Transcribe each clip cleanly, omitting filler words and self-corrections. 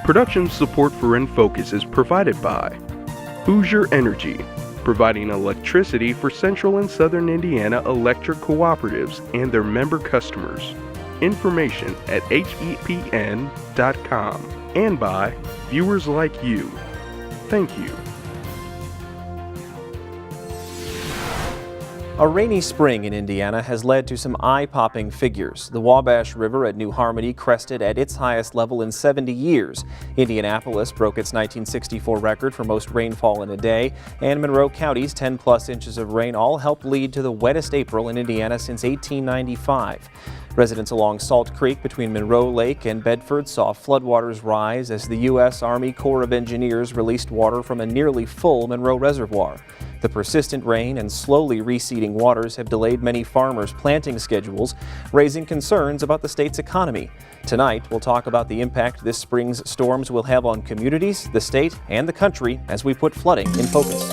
Production support for Infocus is provided by Hoosier Energy, providing electricity for Central and Southern Indiana electric cooperatives and their member customers. Information at hepn.com, and by viewers like you. Thank you. A rainy spring in Indiana has led to some eye-popping figures. The Wabash River at New Harmony crested at its highest level in 70 years. Indianapolis broke its 1964 record for most rainfall in a day, and Monroe County's 10-plus inches of rain all helped lead to the wettest April in Indiana since 1895. Residents along Salt Creek between Monroe Lake and Bedford saw floodwaters rise as the U.S. Army Corps of Engineers released water from a nearly full Monroe Reservoir. The persistent rain and slowly receding waters have delayed many farmers' planting schedules, raising concerns about the state's economy. Tonight, we'll talk about the impact this spring's storms will have on communities, the state, and the country as we put flooding in focus.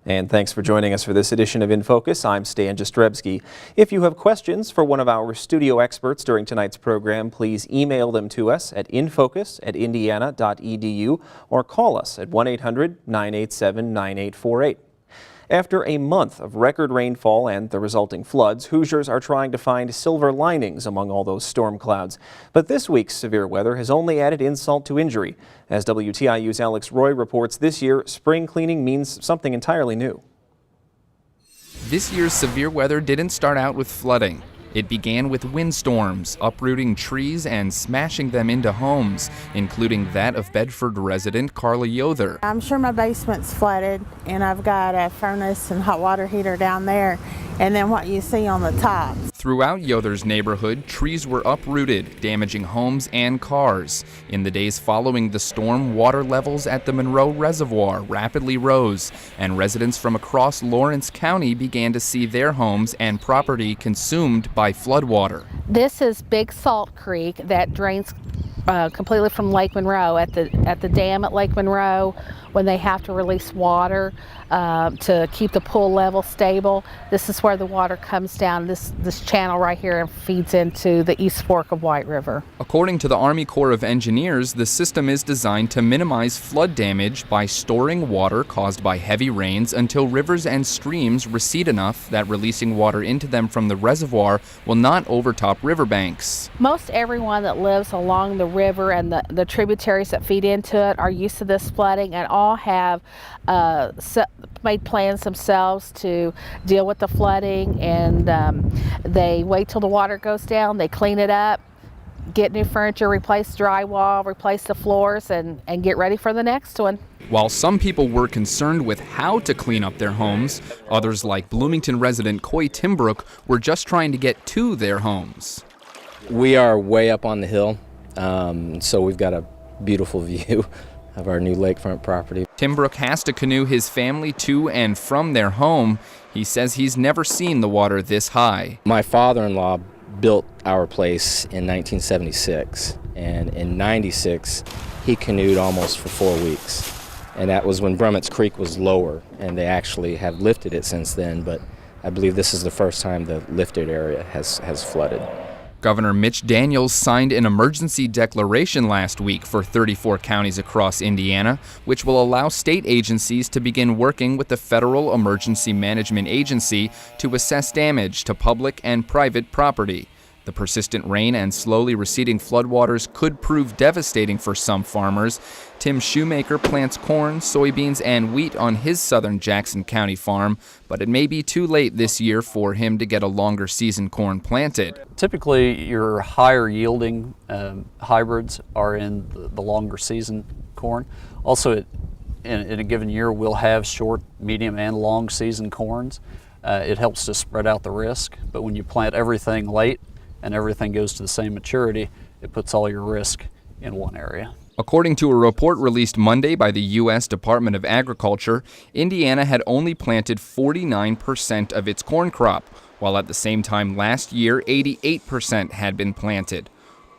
And thanks for joining us for this edition of In Focus. I'm Stan Jastrzebski. If you have questions for one of our studio experts during tonight's program, please email them to us at infocus@indiana.edu or call us at 1-800-987-9848. After a month of record rainfall and the resulting floods, Hoosiers are trying to find silver linings among all those storm clouds. But this week's severe weather has only added insult to injury. As WTIU's Alex Roy reports, this year, spring cleaning means something entirely new. This year's severe weather didn't start out with flooding. It began with windstorms, uprooting trees and smashing them into homes, including that of Bedford resident Carla Yother. I'm sure my basement's flooded, and I've got a furnace and hot water heater down there, and then what you see on the top. Throughout Yother's neighborhood, trees were uprooted, damaging homes and cars. In the days following the storm, water levels at the Monroe Reservoir rapidly rose, and residents from across Lawrence County began to see their homes and property consumed by floodwater. This is Big Salt Creek that drains completely from Lake Monroe at the dam at Lake Monroe. When they have to release water to keep the pool level stable, this is where the water comes down this channel right here and feeds into the East Fork of White River. According to the Army Corps of Engineers, the system is designed to minimize flood damage by storing water caused by heavy rains until rivers and streams recede enough that releasing water into them from the reservoir will not overtop riverbanks. Most everyone that lives along the river and the tributaries that feed into it are used to this flooding and all have made plans themselves to deal with the flooding, and they wait till the water goes down, they clean it up, get new furniture, replace drywall, replace the floors, and get ready for the next one. While some people were concerned with how to clean up their homes, others like Bloomington resident Coy Timbrook were just trying to get to their homes. We are way up on the hill, so we've got a beautiful view of our new lakefront property. Timbrook has to canoe his family to and from their home. He says he's never seen the water this high. My father-in-law built our place in 1976, and in 96 he canoed almost for 4 weeks, and that was when Brummett's Creek was lower, and they actually have lifted it since then, but I believe this is the first time the lifted area has flooded. Governor Mitch Daniels signed an emergency declaration last week for 34 counties across Indiana, which will allow state agencies to begin working with the Federal Emergency Management Agency to assess damage to public and private property. The persistent rain and slowly receding floodwaters could prove devastating for some farmers. Tim Shoemaker plants corn, soybeans, and wheat on his southern Jackson County farm, but it may be too late this year for him to get a longer season corn planted. Typically, your higher yielding hybrids are in the longer season corn. Also, in a given year, we'll have short, medium, and long season corns. It helps to spread out the risk, but when you plant everything late and everything goes to the same maturity, it puts all your risk in one area. According to a report released Monday by the U.S. Department of Agriculture, Indiana had only planted 49% of its corn crop, while at the same time last year, 88% had been planted.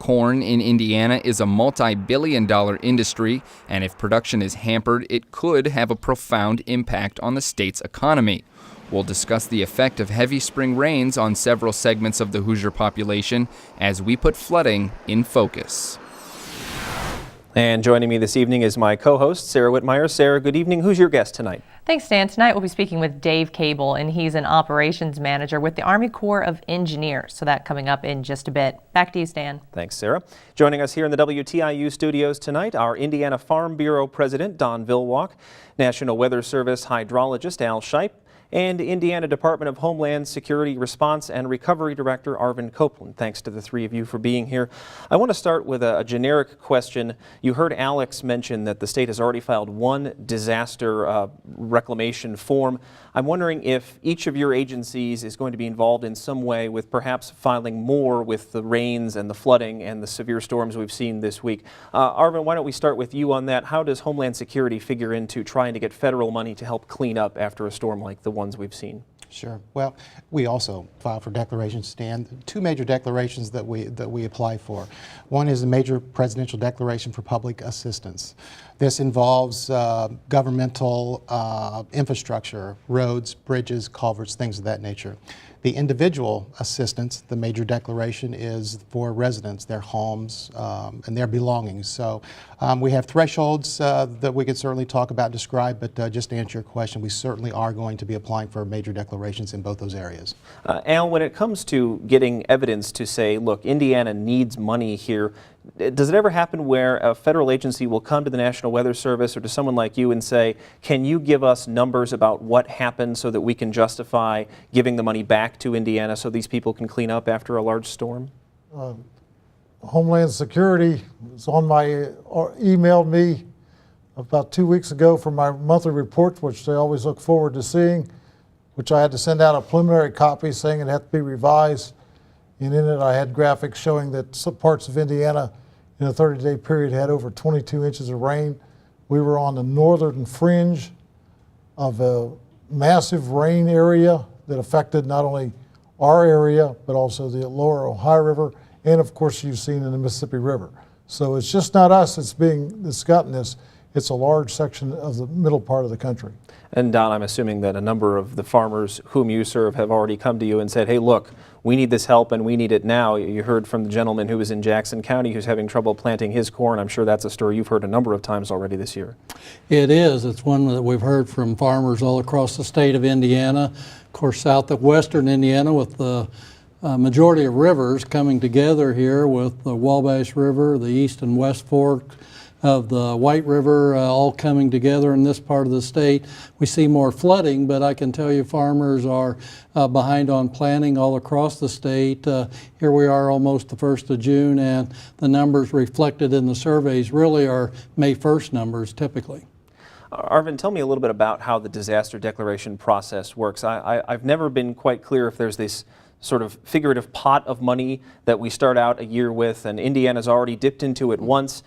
Corn in Indiana is a multi-billion-dollar industry, and if production is hampered, it could have a profound impact on the state's economy. We'll discuss the effect of heavy spring rains on several segments of the Hoosier population as we put flooding in focus. And joining me this evening is my co-host, Sarah Whitmire. Sarah, good evening. Who's your guest tonight? Thanks, Dan. Tonight we'll be speaking with Dave Cable, and he's an operations manager with the Army Corps of Engineers. So that coming up in just a bit. Back to you, Stan. Thanks, Sarah. Joining us here in the WTIU studios tonight, our Indiana Farm Bureau President, Don Vilwalk, National Weather Service hydrologist Al Shipe, and Indiana Department of Homeland Security Response and Recovery Director Arvin Copeland. Thanks to the three of you for being here. I want to start with a generic question. You heard Alex mention that the state has already filed one disaster reclamation form. I'm wondering if each of your agencies is going to be involved in some way with perhaps filing more with the rains and the flooding and the severe storms we've seen this week. Arvin, why don't we start with you on that? How does Homeland Security figure into trying to get federal money to help clean up after a storm like the ones we've seen? Sure. Well, we also file for declarations, Stan. Two major declarations that we apply for. One is the Major Presidential Declaration for Public Assistance. This involves governmental infrastructure, roads, bridges, culverts, things of that nature. The individual assistance, the major declaration, is for residents, their homes, and their belongings. So we have thresholds that we could certainly talk about, describe, but just to answer your question, we certainly are going to be applying for major declarations in both those areas. Al, when it comes to getting evidence to say, look, Indiana needs money here, does it ever happen where a federal agency will come to the National Weather Service or to someone like you and say, can you give us numbers about what happened so that we can justify giving the money back to Indiana so these people can clean up after a large storm? Homeland Security is on my, emailed me about 2 weeks ago for my monthly reports, which they always look forward to seeing, which I had to send out a preliminary copy saying it had to be revised. And in it, I had graphics showing that some parts of Indiana in a 30-day period had over 22 inches of rain. We were on the northern fringe of a massive rain area that affected not only our area, but also the lower Ohio River, and of course you've seen in the Mississippi River. So it's just not us that's gotten this. It's a large section of the middle part of the country. And Don, I'm assuming that a number of the farmers whom you serve have already come to you and said, hey, look, we need this help and we need it now. You heard from the gentleman who was in Jackson County who's having trouble planting his corn. I'm sure that's a story you've heard a number of times already this year. It is. It's one that we've heard from farmers all across the state of Indiana. Of course, south of western Indiana with the majority of rivers coming together here with the Wabash River, the East and West Fork of the White River all coming together in this part of the state. We see more flooding, but I can tell you farmers are behind on planting all across the state. Here we are almost the 1st of June, and the numbers reflected in the surveys really are May 1st numbers typically. Arvin, tell me a little bit about how the disaster declaration process works. I've never been quite clear if there's this sort of figurative pot of money that we start out a year with, and Indiana's already dipped into it once.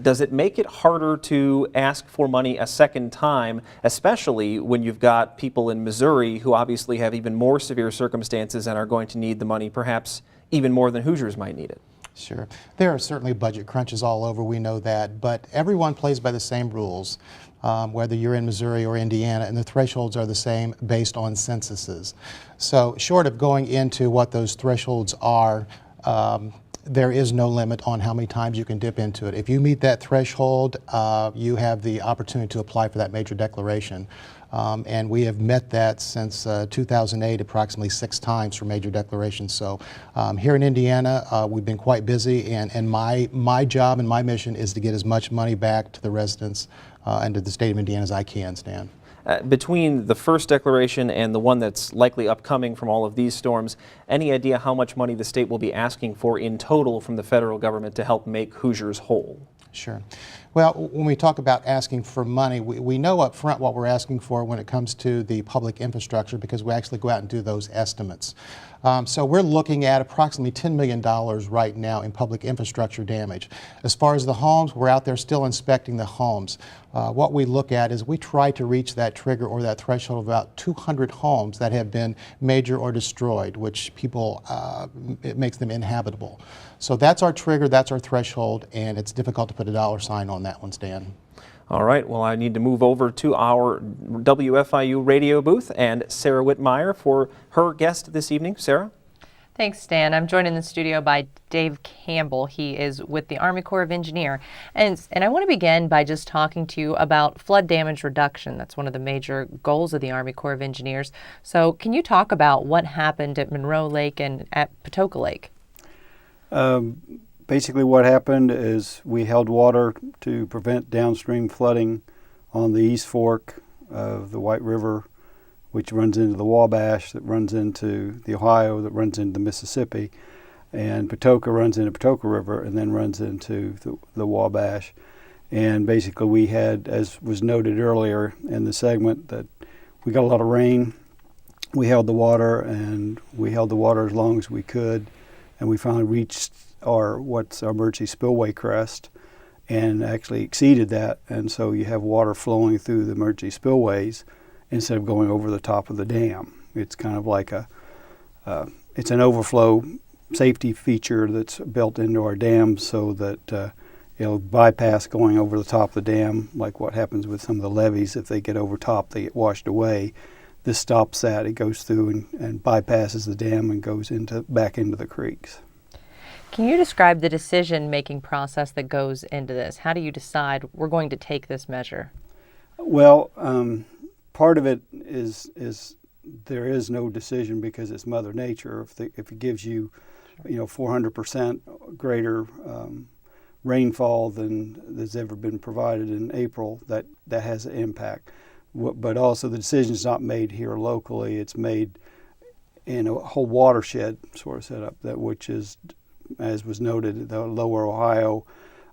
Does it make it harder to ask for money a second time, especially when you've got people in Missouri who obviously have even more severe circumstances and are going to need the money perhaps even more than Hoosiers might need it? Sure. There are certainly budget crunches all over, we know that, but everyone plays by the same rules, whether you're in Missouri or Indiana, and the thresholds are the same based on censuses. So short of going into what those thresholds are, there is no limit on how many times you can dip into it. If you meet that threshold, you have the opportunity to apply for that major declaration. And we have met that since 2008 approximately 6 times for major declarations. So here in Indiana, we've been quite busy, and my job and my mission is to get as much money back to the residents and to the state of Indiana as I can, Stan. Between the first declaration and the one that's likely upcoming from all of these storms, any idea how much money the state will be asking for in total from the federal government to help make Hoosiers whole? Sure. Well, when we talk about asking for money, we know up front what we're asking for when it comes to the public infrastructure because we actually go out and do those estimates. So we're looking at approximately $10 million right now in public infrastructure damage. As far as the homes, we're out there still inspecting the homes. What we look at is we try to reach that trigger or that threshold of about 200 homes that have been major or destroyed, which people, it makes them inhabitable. So that's our trigger, that's our threshold, and it's difficult to put a dollar sign on that one, Stan. All right, well, I need to move over to our WFIU radio booth and Sarah Whitmire for her guest this evening. Sarah? Thanks, Stan. I'm joined in the studio by Dave Campbell. He is with the Army Corps of Engineers. And I want to begin by just talking to you about flood damage reduction. That's one of the major goals of the Army Corps of Engineers. So can you talk about what happened at Monroe Lake and at Patoka Lake? Basically what happened is we held water to prevent downstream flooding on the East Fork of the White River, which runs into the Wabash, that runs into the Ohio, that runs into the Mississippi, and Patoka runs into Patoka River and then runs into the Wabash. And basically we had, as was noted earlier in the segment, that we got a lot of rain. We held the water, and we held the water as long as we could, and we finally reached what's our emergency spillway crest and actually exceeded that, and so you have water flowing through the emergency spillways instead of going over the top of the dam. It's kind of like it's an overflow safety feature that's built into our dams so that it'll bypass going over the top of the dam, like what happens with some of the levees. If they get over top, they get washed away. This stops that. It goes through and bypasses the dam and goes back into the creeks. Can you describe the decision-making process that goes into this? How do you decide we're going to take this measure? Well, part of it is there is no decision because it's Mother Nature. If it gives you, 400% greater rainfall than has ever been provided in April, that has an impact. But also the decision is not made here locally. It's made in a whole watershed sort of setup, which is, as was noted, the lower Ohio,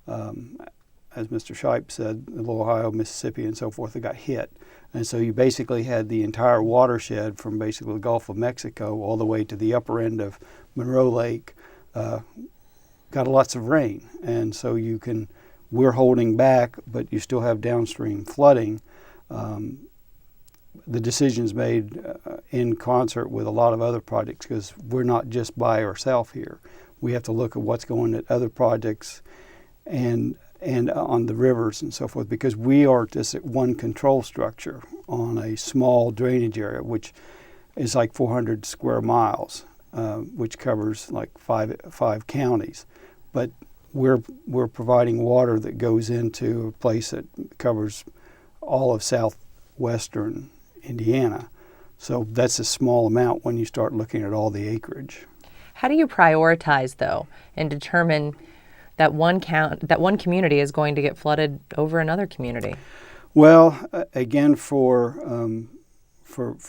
as Mr. Shipe said, the lower Ohio, Mississippi, and so forth that got hit. And so you basically had the entire watershed from basically the Gulf of Mexico all the way to the upper end of Monroe Lake got lots of rain. And so we're holding back, but you still have downstream flooding. The decision's made in concert with a lot of other projects because we're not just by ourselves here. We have to look at what's going at other projects and on the rivers and so forth, because we are just at one control structure on a small drainage area, which is like 400 square miles, which covers like five counties. But we're providing water that goes into a place that covers all of southwestern Indiana. So that's a small amount when you start looking at all the acreage. How do you prioritize, though, and determine that one community is going to get flooded over another community? Well, again, for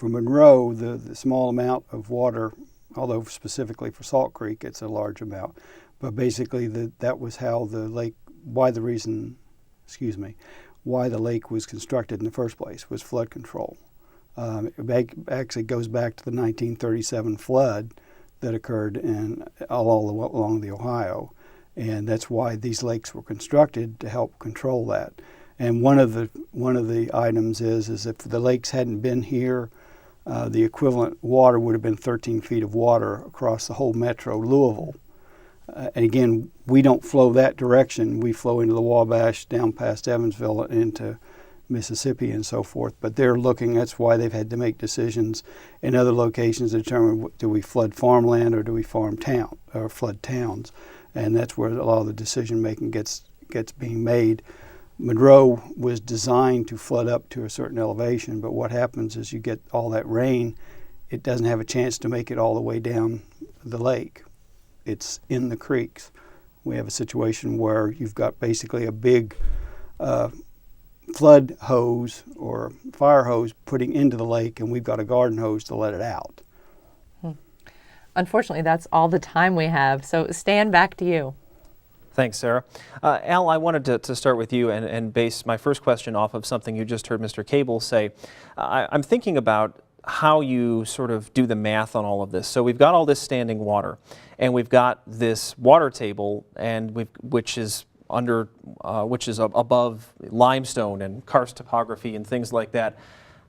Monroe, the small amount of water, although specifically for Salt Creek, it's a large amount. But basically, that was how the lake, why the lake was constructed in the first place, was flood control. It actually goes back to the 1937 flood that occurred all along the Ohio. And that's why these lakes were constructed, to help control that. And one of the items is if the lakes hadn't been here, the equivalent water would have been 13 feet of water across the whole metro Louisville. And again, we don't flow that direction. We flow into the Wabash, down past Evansville, into Mississippi and so forth. But they're looking, that's why they've had to make decisions in other locations to determine, do we flood farmland or do we flood towns? And that's where a lot of the decision making gets being made. Monroe was designed to flood up to a certain elevation, but what happens is you get all that rain, it doesn't have a chance to make it all the way down the lake. It's in the creeks. We have a situation where you've got basically a big flood hose or fire hose putting into the lake, and we've got a garden hose to let it out. Unfortunately, that's all the time we have. So Stan, back to you. Thanks, Sarah. Al, I wanted to start with you and base my first question off of something you just heard Mr. Cable say. I'm thinking about how you sort of do the math on all of this. So we've got all this standing water, and we've got this water table, and which is above limestone and karst topography and things like that.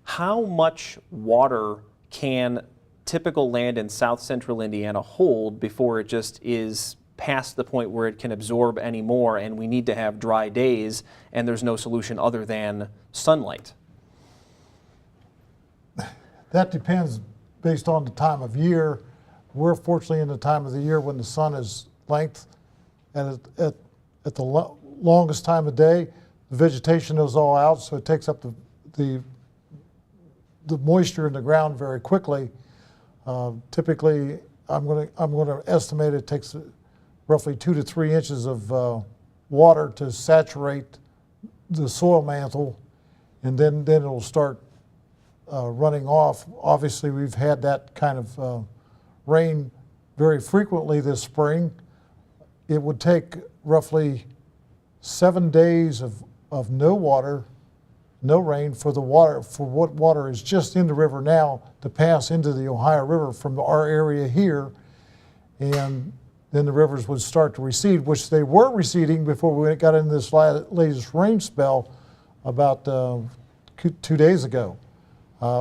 How much water can typical land in south central Indiana hold before it just is past the point where it can absorb any more and we need to have dry days and there's no solution other than sunlight? That depends based on the time of year. We're fortunately in the time of the year when the sun is length, and at the longest time of day, the vegetation is all out, so it takes up the moisture in the ground very quickly. Typically, I'm going to estimate it takes roughly 2 to 3 inches of water to saturate the soil mantle, and then it'll start running off. Obviously, we've had that kind of rain very frequently this spring. It would take roughly 7 days of no water, no rain for what water is just in the river now to pass into the Ohio River from our area here, and then the rivers would start to recede, which they were receding before we got into this latest rain spell about 2 days ago.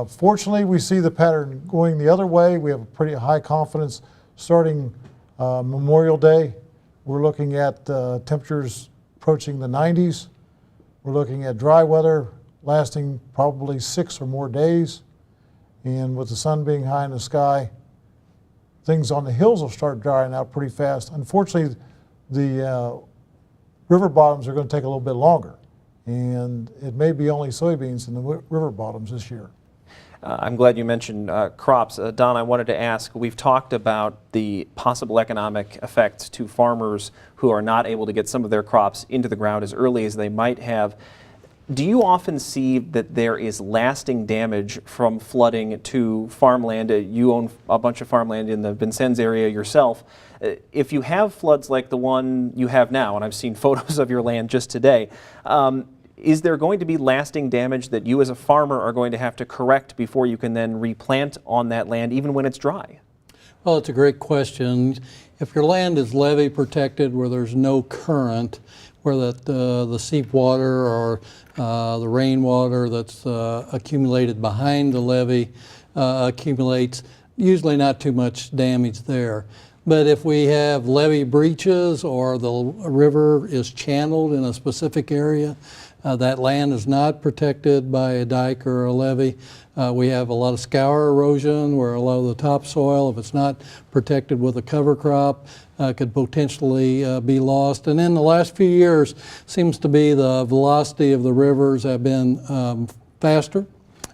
Fortunately, we see the pattern going the other way. We have a pretty high confidence starting Memorial Day. We're looking at temperatures approaching the 90s. We're looking at dry weather lasting probably 6 or more days. And with the sun being high in the sky, things on the hills will start drying out pretty fast. Unfortunately, the river bottoms are going to take a little bit longer. And it may be only soybeans in the river bottoms this year. I'm glad you mentioned crops. Don, I wanted to ask, we've talked about the possible economic effects to farmers who are not able to get some of their crops into the ground as early as they might have. Do you often see that there is lasting damage from flooding to farmland? You own a bunch of farmland in the Vincennes area yourself. If you have floods like the one you have now, and I've seen photos of your land just today, is there going to be lasting damage that you as a farmer are going to have to correct before you can then replant on that land, even when it's dry? Well, it's a great question. If your land is levee protected where there's no current, where the seep water or the rainwater that's accumulated behind the levee accumulates, usually not too much damage there. But if we have levee breaches or the river is channeled in a specific area, that land is not protected by a dike or a levee. We have a lot of scour erosion where a lot of the topsoil, if it's not protected with a cover crop, could potentially be lost. And in the last few years, seems to be the velocity of the rivers have been faster,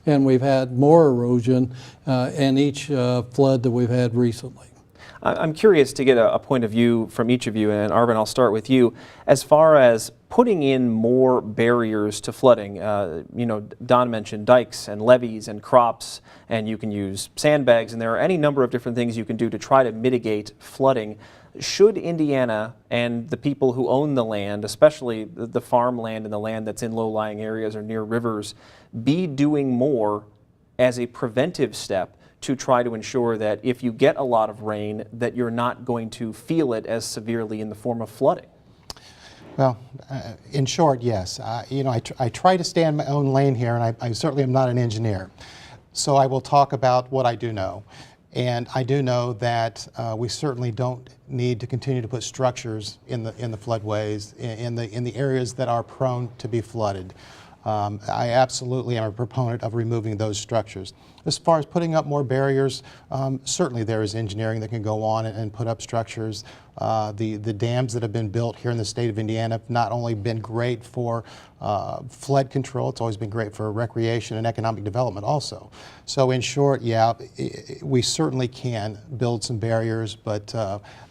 and we've had more erosion in each flood that we've had recently. I'm curious to get a point of view from each of you, and Arvin, I'll start with you. As far as putting in more barriers to flooding, Don mentioned dikes and levees and crops, and you can use sandbags, and there are any number of different things you can do to try to mitigate flooding. Should Indiana and the people who own the land, especially the farmland and the land that's in low-lying areas or near rivers, be doing more as a preventive step to try to ensure that if you get a lot of rain, that you're not going to feel it as severely in the form of flooding? Well, in short, yes. I try to stay in my own lane here, and I certainly am not an engineer. So I will talk about what I do know. And I do know that we certainly don't need to continue to put structures in the floodways, in the areas that are prone to be flooded. I absolutely am a proponent of removing those structures. As far as putting up more barriers, certainly there is engineering that can go on and put up structures. The dams that have been built here in the state of Indiana have not only been great for flood control, it's always been great for recreation and economic development also. So in short, yeah, we certainly can build some barriers, but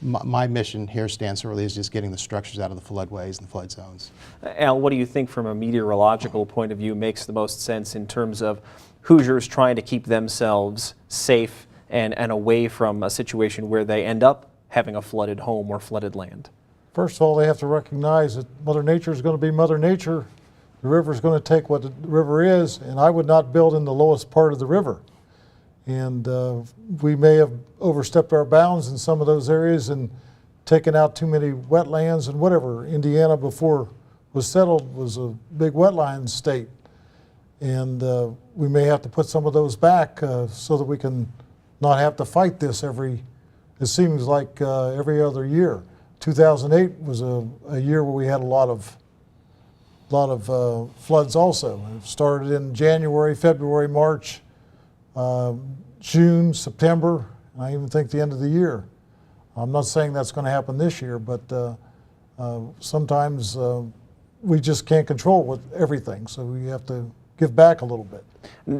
my mission here stands really is just getting the structures out of the floodways and the flood zones. Al, what do you think from a meteorological point of view makes the most sense in terms of Hoosiers trying to keep themselves safe and away from a situation where they end up having a flooded home or flooded land? First of all, they have to recognize that Mother Nature is going to be Mother Nature. The river is going to take what the river is, and I would not build in the lowest part of the river. And we may have overstepped our bounds in some of those areas and taken out too many wetlands and whatever. Indiana, before it was settled, was a big wetland state. And we may have to put some of those back so that we can not have to fight this it seems like every other year. 2008 was a year where we had a lot of floods also. It started in January, February, March, June, September, and I even think the end of the year. I'm not saying that's going to happen this year, but sometimes we just can't control everything, so we have to give back a little bit.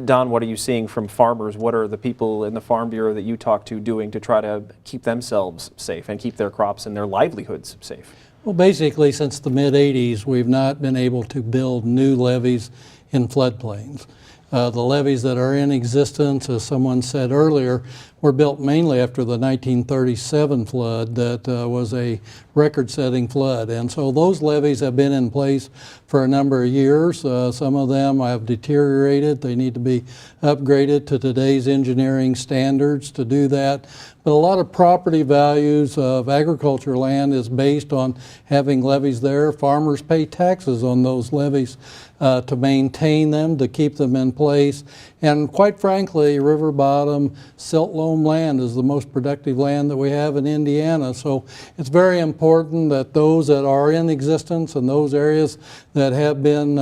Don, what are you seeing from farmers? What are the people in the Farm Bureau that you talk to doing to try to keep themselves safe and keep their crops and their livelihoods safe? Well, basically, since the mid-'80s, we've not been able to build new levees in floodplains. The levees that are in existence, as someone said earlier, were built mainly after the 1937 flood that was a record-setting flood. And so those levees have been in place for a number of years. Some of them have deteriorated. They need to be upgraded to today's engineering standards to do that. But a lot of property values of agriculture land is based on having levees there. Farmers pay taxes on those levees to maintain them, to keep them in place. And quite frankly, river bottom, silt loam land is the most productive land that we have in Indiana. So it's very important that those that are in existence and those areas that have been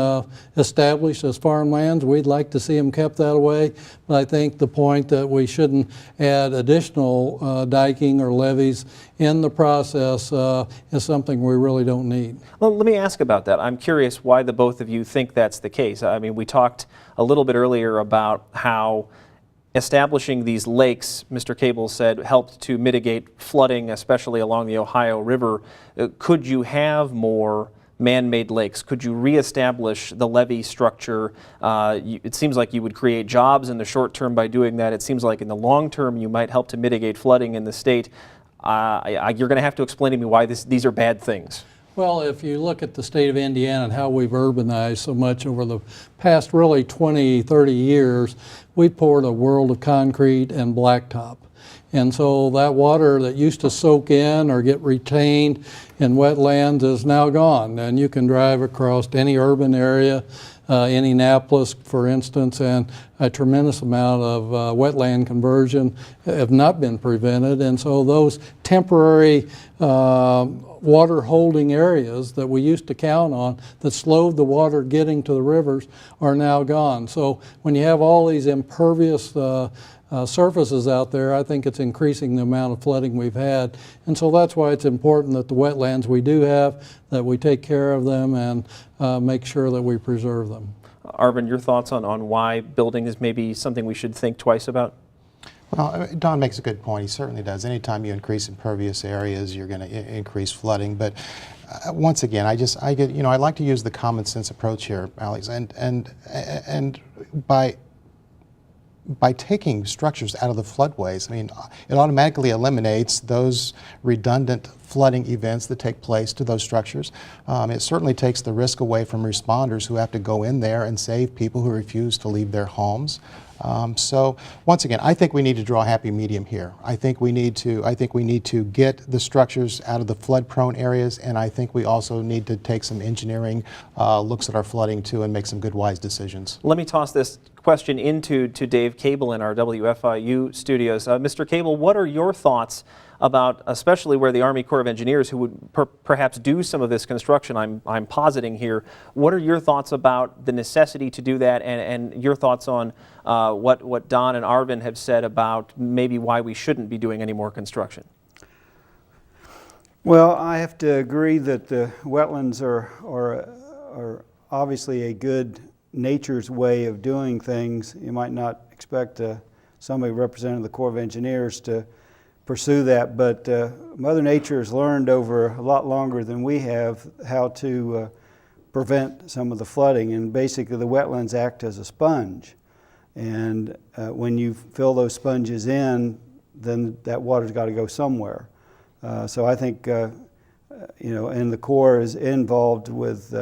established as farmlands, we'd like to see them kept that way. But I think the point that we shouldn't add additional diking or levees in the process is something we really don't need. Well, let me ask about that. I'm curious why the both of you think that's the case. I mean, we talked a little bit earlier about how establishing these lakes, Mr. Cable said, helped to mitigate flooding, especially along the Ohio River. Could you have more man-made lakes? Could you reestablish the levee structure? It seems like you would create jobs in the short term by doing that. It seems like in the long term you might help to mitigate flooding in the state. You're going to have to explain to me why these are bad things. Well, if you look at the state of Indiana and how we've urbanized so much over the past really 20, 30 years, we poured a world of concrete and blacktop. And so that water that used to soak in or get retained in wetlands is now gone. And you can drive across any urban area, Indianapolis, for instance, and a tremendous amount of wetland conversion have not been prevented. And so those temporary water holding areas that we used to count on that slowed the water getting to the rivers are now gone. So when you have all these impervious surfaces out there, I think it's increasing the amount of flooding we've had. And so that's why it's important that the wetlands we do have, that we take care of them and make sure that we preserve them. Arvin, your thoughts on why building is maybe something we should think twice about? Well, Don makes a good point. He certainly does. Anytime you increase impervious areas, you're going to increase flooding. But once again, I like to use the common sense approach here, Alex, and by taking structures out of the floodways, I mean, it automatically eliminates those redundant flooding events that take place to those structures. It certainly takes the risk away from responders who have to go in there and save people who refuse to leave their homes. So once again, I think we need to draw a happy medium here. I think we need to get the structures out of the flood-prone areas, and I think we also need to take some engineering looks at our flooding too and make some good, wise decisions. Let me toss this question into Dave Cable in our WFIU studios. Mr. Cable, what are your thoughts about, especially where the Army Corps of Engineers, who would perhaps do some of this construction I'm positing here, what are your thoughts about the necessity to do that, and your thoughts on what Don and Arvin have said about maybe why we shouldn't be doing any more construction? Well, I have to agree that the wetlands are obviously a good nature's way of doing things. You might not expect somebody representing the Corps of Engineers to pursue that, but Mother Nature has learned over a lot longer than we have how to prevent some of the flooding, and basically the wetlands act as a sponge, and when you fill those sponges in, then that water's got to go somewhere. So I think and the Corps is involved with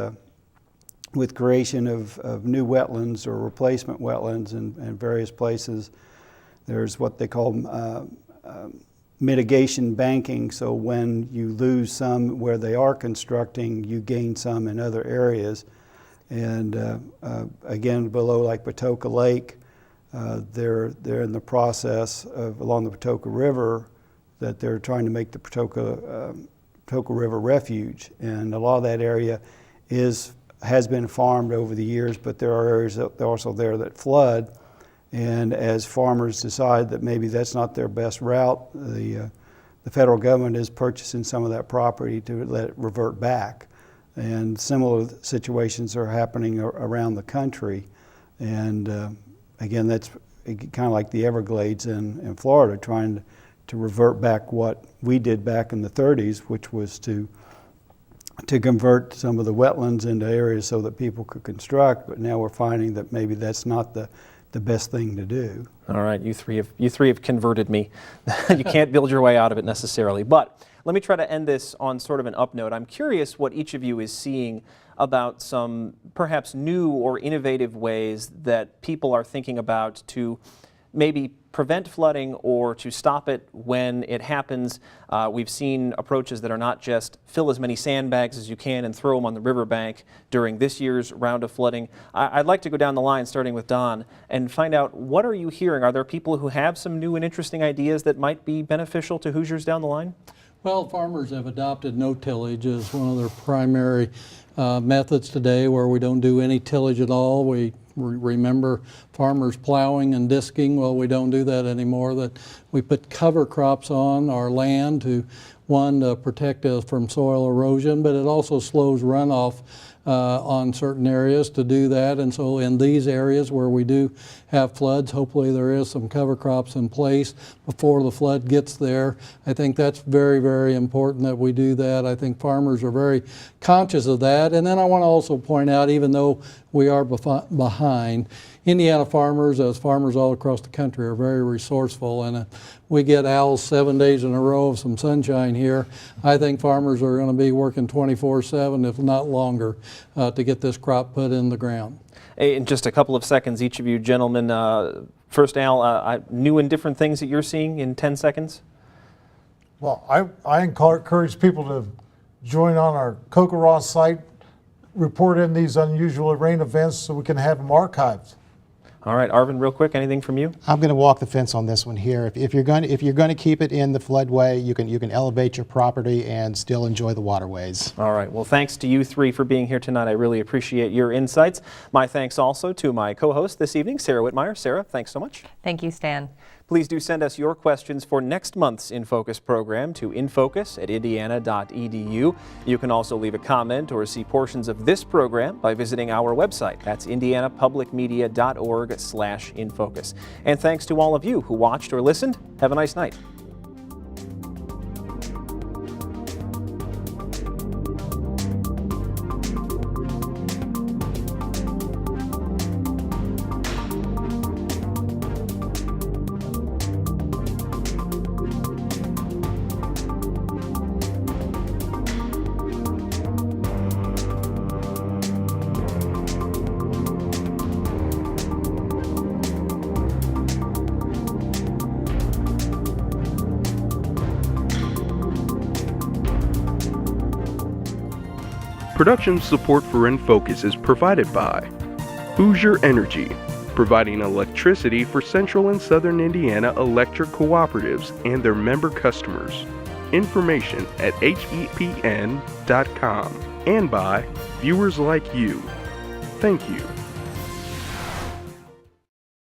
creation of new wetlands or replacement wetlands in various places There's what they call mitigation banking, so when you lose some where they are constructing, you gain some in other areas. And again, below like Patoka Lake, they're in the process of, along the Patoka River, that they're trying to make the Patoka River refuge. And a lot of that area has been farmed over the years, but there are areas that also there that flood. And as farmers decide that maybe that's not their best route, the federal government is purchasing some of that property to let it revert back. And similar situations are happening around the country. And again, that's kind of like the Everglades in Florida, trying to revert back what we did back in the 30s, which was to convert some of the wetlands into areas so that people could construct. But now we're finding that maybe that's not the best thing to do. All right, you three have converted me. You can't build your way out of it necessarily. But let me try to end this on sort of an up note. I'm curious what each of you is seeing about some perhaps new or innovative ways that people are thinking about to maybe prevent flooding or to stop it when it happens. We've seen approaches that are not just fill as many sandbags as you can and throw them on the riverbank during this year's round of flooding. I'd like to go down the line, starting with Don, and find out, what are you hearing? Are there people who have some new and interesting ideas that might be beneficial to Hoosiers down the line? Well, farmers have adopted no tillage as one of their primary methods today, where we don't do any tillage at all. We remember farmers plowing and disking. Well, we don't do that anymore. That we put cover crops on our land to, one, protect us from soil erosion, but it also slows runoff on certain areas to do that. And so in these areas where we do have floods, hopefully there is some cover crops in place before the flood gets there. I think that's very, very important that we do that. I think farmers are very conscious of that. And then I want to also point out, even though we are behind, Indiana farmers, as farmers all across the country, are very resourceful, and we get owls 7 days in a row of some sunshine here. I think farmers are going to be working 24/7, if not longer, to get this crop put in the ground. In just a couple of seconds, each of you gentlemen. First, Al, new and different things that you're seeing in 10 seconds? Well, I encourage people to join on our Kokoross site, report in these unusual rain events so we can have them archived. All right, Arvin, real quick, anything from you? I'm going to walk the fence on this one here. If you're going to keep it in the floodway, you can elevate your property and still enjoy the waterways. All right. Well, thanks to you three for being here tonight. I really appreciate your insights. My thanks also to my co-host this evening, Sarah Whitmire. Sarah, thanks so much. Thank you, Stan. Please do send us your questions for next month's Infocus program to infocus@indiana.edu. You can also leave a comment or see portions of this program by visiting our website. That's indianapublicmedia.org/infocus. And thanks to all of you who watched or listened. Have a nice night. Production support for Infocus is provided by Hoosier Energy, providing electricity for Central and Southern Indiana electric cooperatives and their member customers. Information at hepn.com, and by viewers like you. Thank you.